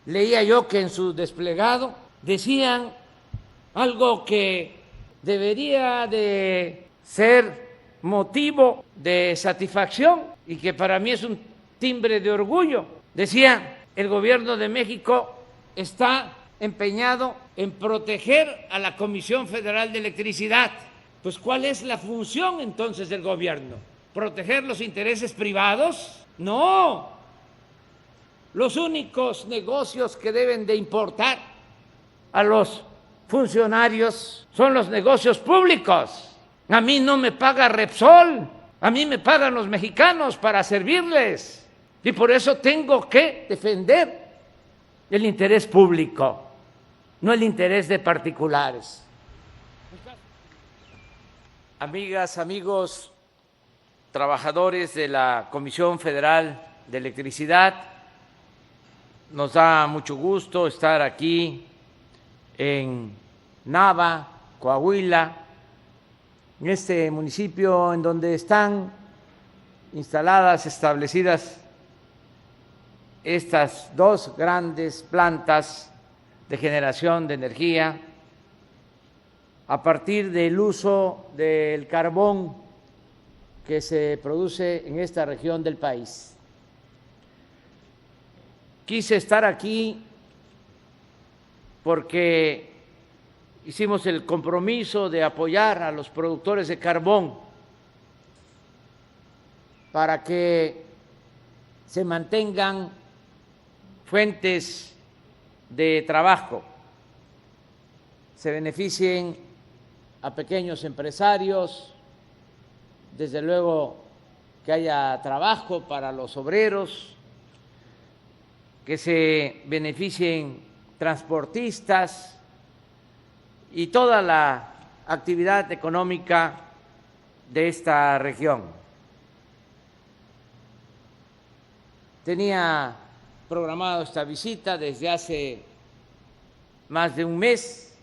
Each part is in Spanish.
leía yo que en su desplegado decían algo que debería de ser motivo de satisfacción y que para mí es un timbre de orgullo. Decía, el gobierno de México está empeñado en proteger a la Comisión Federal de Electricidad. Pues, ¿cuál es la función entonces del gobierno? ¿Proteger los intereses privados? No. Los únicos negocios que deben de importar a los funcionarios son los negocios públicos. A mí no me paga Repsol, a mí me pagan los mexicanos para servirles. Y por eso tengo que defender el interés público, no el interés de particulares. Amigas, amigos, trabajadores de la Comisión Federal de Electricidad, nos da mucho gusto estar aquí en Nava, Coahuila, en este municipio en donde están instaladas, establecidas estas dos grandes plantas de generación de energía a partir del uso del carbón que se produce en esta región del país. Quise estar aquí porque hicimos el compromiso de apoyar a los productores de carbón para que se mantengan fuentes de trabajo, se beneficien a pequeños empresarios, desde luego que haya trabajo para los obreros, que se beneficien transportistas y toda la actividad económica de esta región. Tenía programado esta visita desde hace más de un mes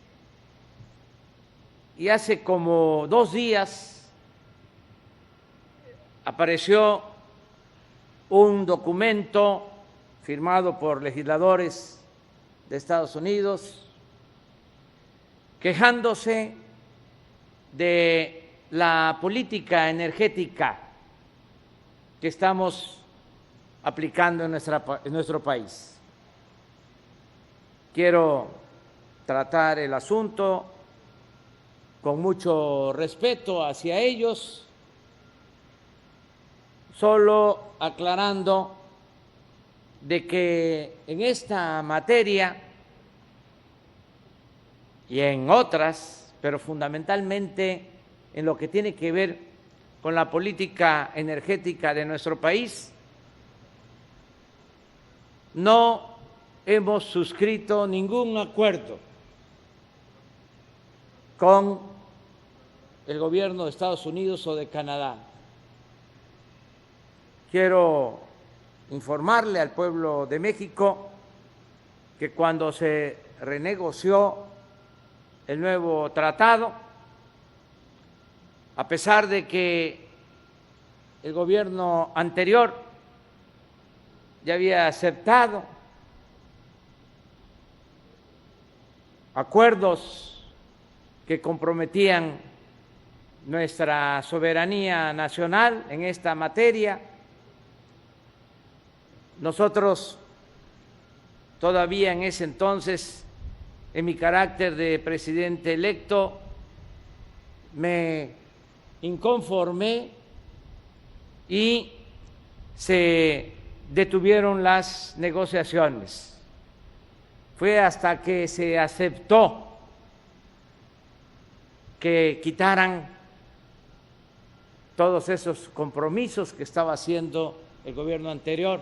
y hace como 2 días apareció un documento firmado por legisladores de Estados Unidos quejándose de la política energética que estamos aplicando en nuestro país. Quiero tratar el asunto con mucho respeto hacia ellos, solo aclarando de que en esta materia y en otras, pero fundamentalmente en lo que tiene que ver con la política energética de nuestro país, no hemos suscrito ningún acuerdo con el gobierno de Estados Unidos o de Canadá. Quiero informarle al pueblo de México que cuando se renegoció el nuevo tratado, a pesar de que el gobierno anterior ya había aceptado acuerdos que comprometían nuestra soberanía nacional en esta materia, nosotros todavía en ese entonces, en mi carácter de presidente electo, me inconformé y se detuvieron las negociaciones. Fue hasta que se aceptó que quitaran todos esos compromisos que estaba haciendo el gobierno anterior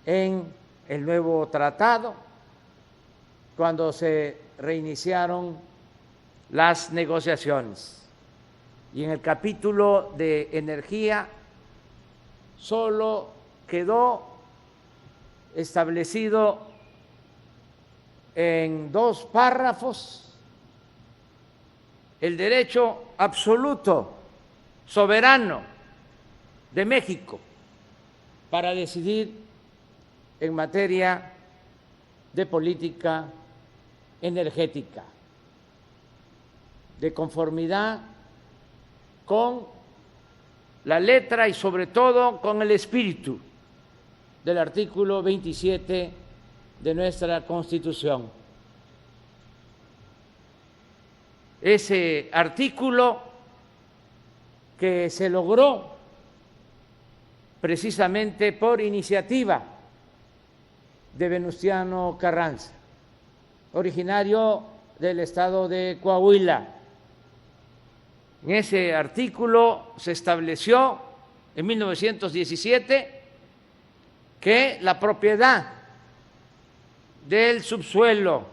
en el nuevo tratado, cuando se reiniciaron las negociaciones. Y en el capítulo de energía solo quedó establecido en 2 párrafos el derecho absoluto, soberano de México para decidir en materia de política energética, de conformidad con la letra y sobre todo con el espíritu del artículo 27 de nuestra Constitución. Ese artículo que se logró precisamente por iniciativa de Venustiano Carranza, originario del estado de Coahuila. En ese artículo se estableció en 1917 que la propiedad del subsuelo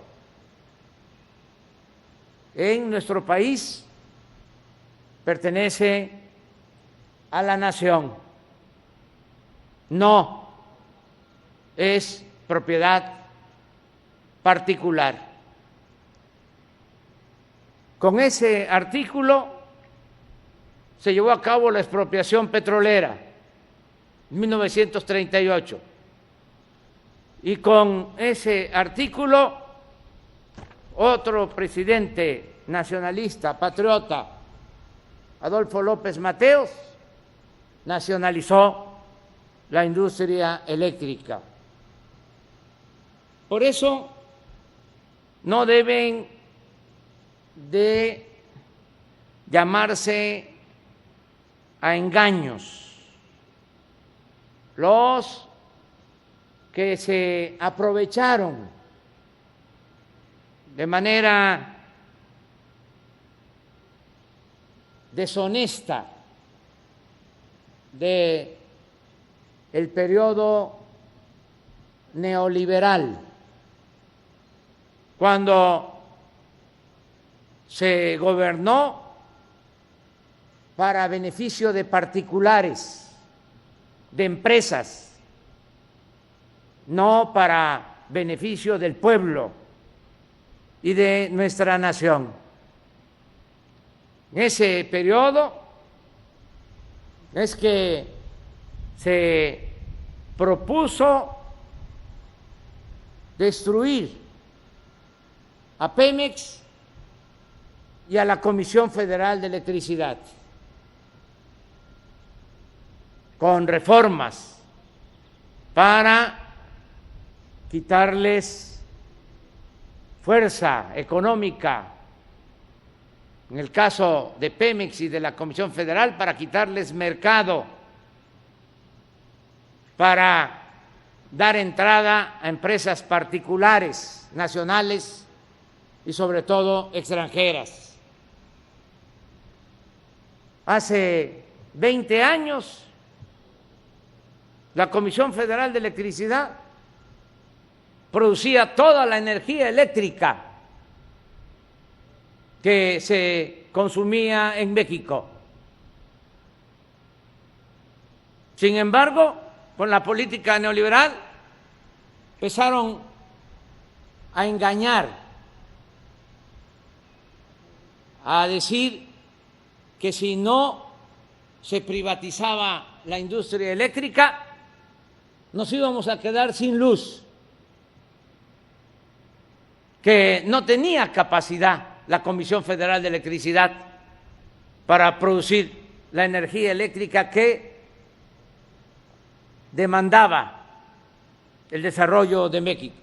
en nuestro país pertenece a la nación, no es propiedad particular. Con ese artículo se llevó a cabo la expropiación petrolera en 1938 y con ese artículo otro presidente nacionalista, patriota, Adolfo López Mateos, nacionalizó la industria eléctrica. Por eso no deben de llamarse a engaños los que se aprovecharon de manera deshonesta de el periodo neoliberal, cuando se gobernó para beneficio de particulares, de empresas, no para beneficio del pueblo y de nuestra nación. En ese periodo es que se propuso destruir a Pemex y a la Comisión Federal de Electricidad con reformas para quitarles fuerza económica, en el caso de Pemex y de la Comisión Federal, para quitarles mercado, para dar entrada a empresas particulares, nacionales y sobre todo extranjeras. Hace 20 años, la Comisión Federal de Electricidad producía toda la energía eléctrica que se consumía en México. Sin embargo, con la política neoliberal empezaron a engañar, a decir que si no se privatizaba la industria eléctrica, nos íbamos a quedar sin luz, que no tenía capacidad la Comisión Federal de Electricidad para producir la energía eléctrica que demandaba el desarrollo de México.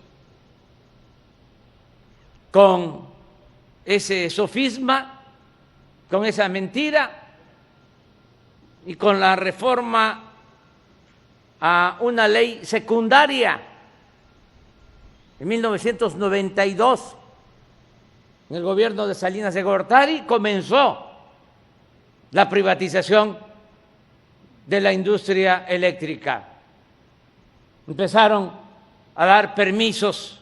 Con ese sofisma, con esa mentira y con la reforma a una ley secundaria en 1992, en el gobierno de Salinas de Gortari, comenzó la privatización de la industria eléctrica. Empezaron a dar permisos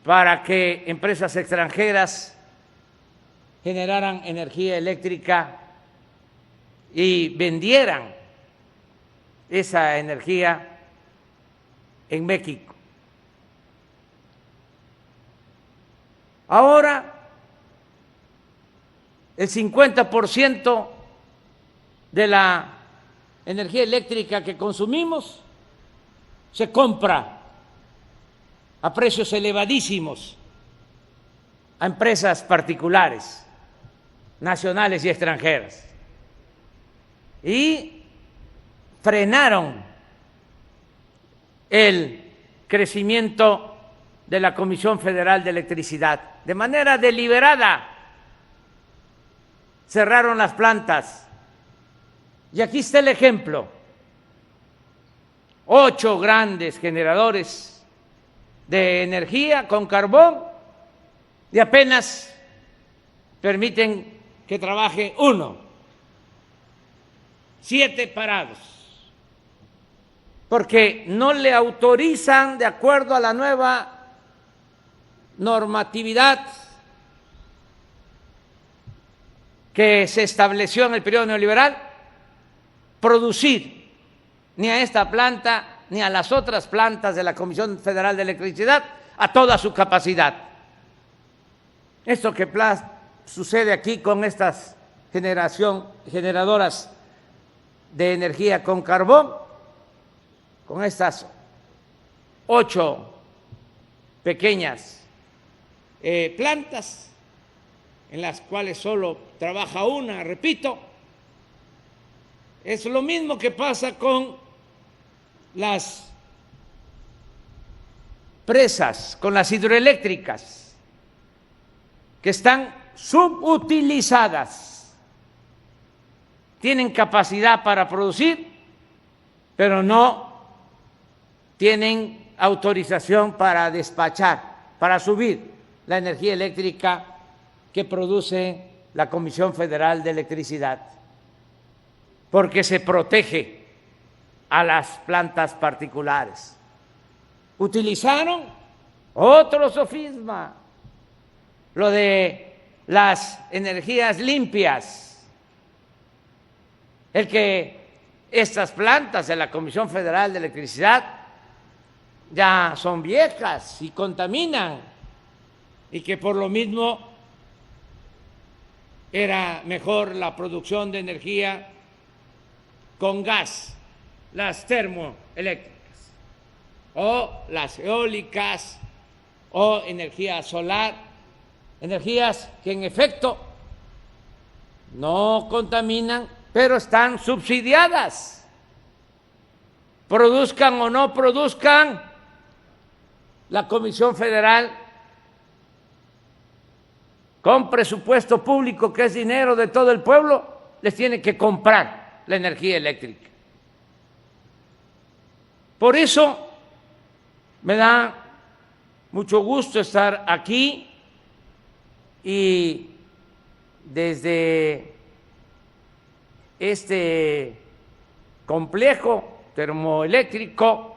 para que empresas extranjeras generaran energía eléctrica y vendieran esa energía en México. Ahora, el 50% de la energía eléctrica que consumimos se compra a precios elevadísimos a empresas particulares, nacionales y extranjeras, y frenaron el crecimiento de la Comisión Federal de Electricidad de manera deliberada. Cerraron las plantas. Y aquí está el ejemplo: 8 grandes generadores de energía con carbón y apenas permiten que trabaje 1, 7 parados, porque no le autorizan, de acuerdo a la nueva normatividad que se estableció en el periodo neoliberal, producir ni a esta planta ni a las otras plantas de la Comisión Federal de Electricidad a toda su capacidad. Esto que sucede aquí con estas generadoras de energía con carbón, con estas 8 pequeñas plantas en las cuales solo trabaja una, repito, es lo mismo que pasa con las presas, con las hidroeléctricas, que están subutilizadas, tienen capacidad para producir, pero no tienen autorización para despachar, para subir la energía eléctrica que produce la Comisión Federal de Electricidad, porque se protege a las plantas particulares. Utilizaron otro sofisma, lo de las energías limpias, el que estas plantas de la Comisión Federal de Electricidad ya son viejas y contaminan, y que por lo mismo era mejor la producción de energía con gas, las termoeléctricas, o las eólicas, o energía solar, energías que en efecto no contaminan, pero están subsidiadas. Produzcan o no produzcan, la Comisión Federal, con presupuesto público, que es dinero de todo el pueblo, les tiene que comprar la energía eléctrica. Por eso me da mucho gusto estar aquí y desde este complejo termoeléctrico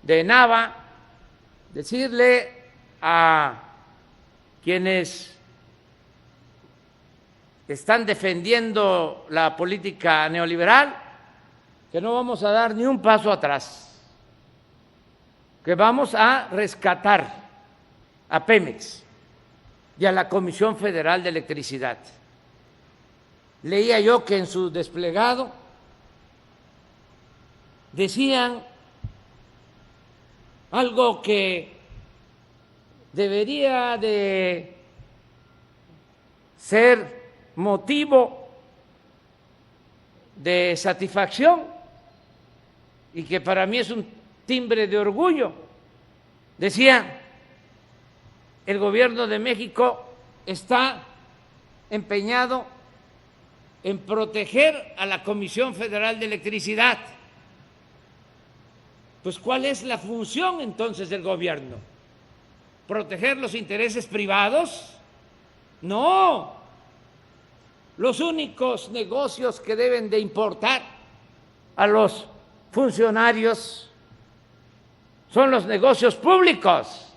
de Nava decirle a quienes están defendiendo la política neoliberal que no vamos a dar ni un paso atrás, que vamos a rescatar a Pemex y a la Comisión Federal de Electricidad. Leía yo que en su desplegado decían algo que debería de ser motivo de satisfacción y que para mí es un timbre de orgullo. Decía: el gobierno de México está empeñado en proteger a la Comisión Federal de Electricidad. Pues, ¿cuál es la función entonces del gobierno? ¿Proteger los intereses privados? No. Los únicos negocios que deben de importar a los funcionarios son los negocios públicos.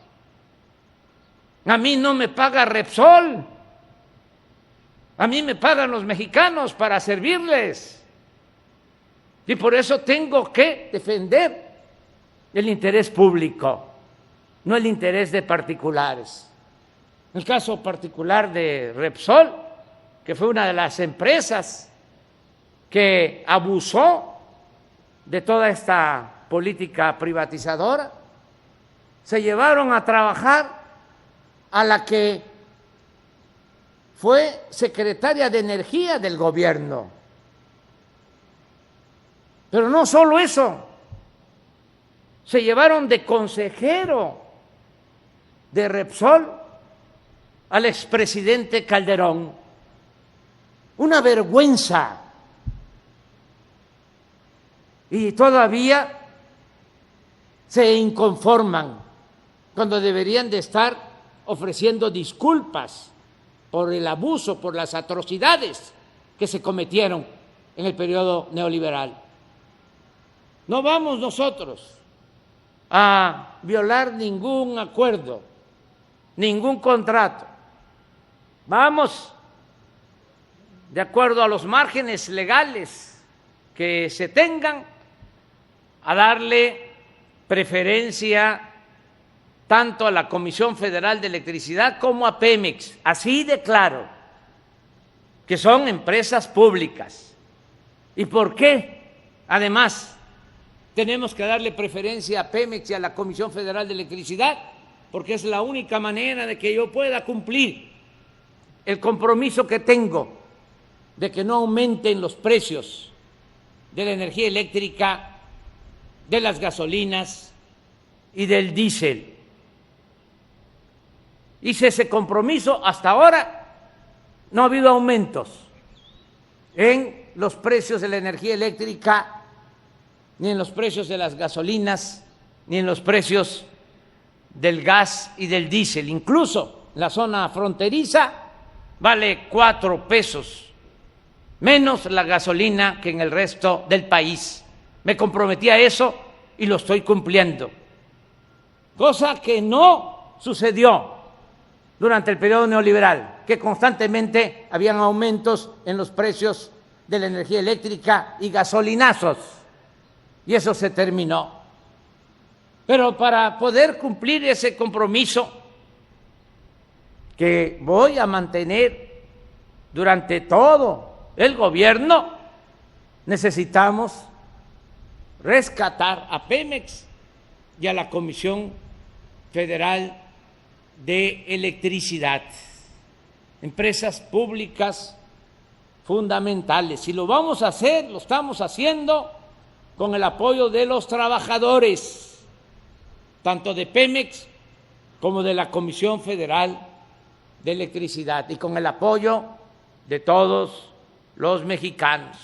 A mí no me paga Repsol, a mí me pagan los mexicanos para servirles, y por eso tengo que defender el interés público, no el interés de particulares. El caso particular de Repsol, que fue una de las empresas que abusó de toda esta política privatizadora, se llevaron a trabajar a la que fue secretaria de Energía del gobierno. Pero no solo eso, se llevaron de consejero de Repsol al expresidente Calderón. Una vergüenza. Y todavía se inconforman cuando deberían de estar ofreciendo disculpas por el abuso, por las atrocidades que se cometieron en el periodo neoliberal. No vamos nosotros a violar ningún acuerdo, ningún contrato. Vamos de acuerdo a los márgenes legales que se tengan a darle preferencia tanto a la Comisión Federal de Electricidad como a Pemex, así de claro, que son empresas públicas. ¿Y por qué? Además, tenemos que darle preferencia a Pemex y a la Comisión Federal de Electricidad, porque es la única manera de que yo pueda cumplir el compromiso que tengo de que no aumenten los precios de la energía eléctrica, de las gasolinas y del diésel. Hice ese compromiso, hasta ahora no ha habido aumentos en los precios de la energía eléctrica, ni en los precios de las gasolinas, ni en los precios del gas y del diésel. Incluso la zona fronteriza vale 4 pesos menos la gasolina que en el resto del país. Me comprometí a eso y lo estoy cumpliendo, cosa que no sucedió durante el periodo neoliberal, que constantemente habían aumentos en los precios de la energía eléctrica y gasolinazos, y eso se terminó. Pero para poder cumplir ese compromiso que voy a mantener durante todo el gobierno, necesitamos rescatar a Pemex y a la Comisión Federal de Electricidad, empresas públicas fundamentales. Y lo vamos a hacer, lo estamos haciendo con el apoyo de los trabajadores, tanto de Pemex como de la Comisión Federal de Electricidad, y con el apoyo de todos los mexicanos.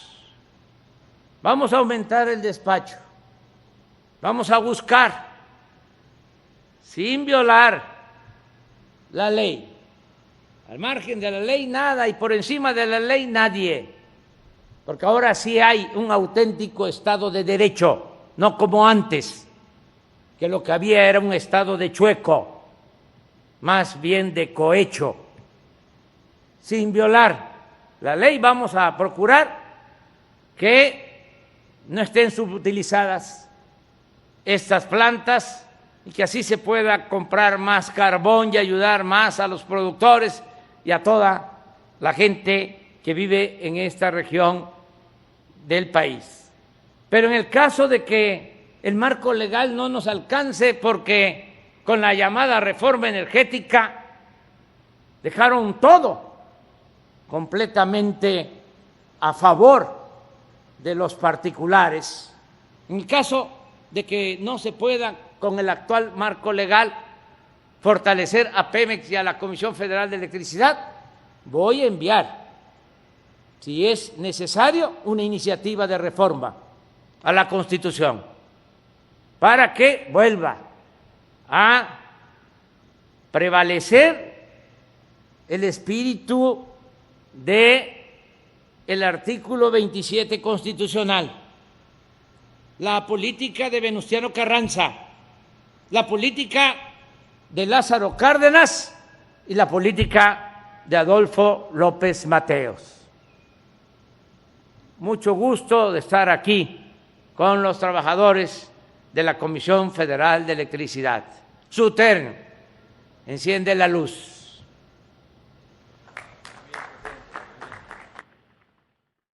Vamos a aumentar el despacho, vamos a buscar, sin violar la ley, al margen de la ley nada y por encima de la ley nadie, porque ahora sí hay un auténtico Estado de Derecho, no como antes, que lo que había era un Estado de chueco, más bien de cohecho. Sin violar la ley vamos a procurar que no estén subutilizadas estas plantas y que así se pueda comprar más carbón y ayudar más a los productores y a toda la gente que vive en esta región del país. Pero en el caso de que el marco legal no nos alcance, porque con la llamada reforma energética dejaron todo completamente a favor de los particulares. En el caso de que no se pueda con el actual marco legal fortalecer a Pemex y a la Comisión Federal de Electricidad, voy a enviar, si es necesario, una iniciativa de reforma a la Constitución para que vuelva a prevalecer el espíritu del artículo 27 constitucional, la política de Venustiano Carranza, la política de Lázaro Cárdenas y la política de Adolfo López Mateos. Mucho gusto de estar aquí con los trabajadores de la Comisión Federal de Electricidad. Su terno enciende la luz.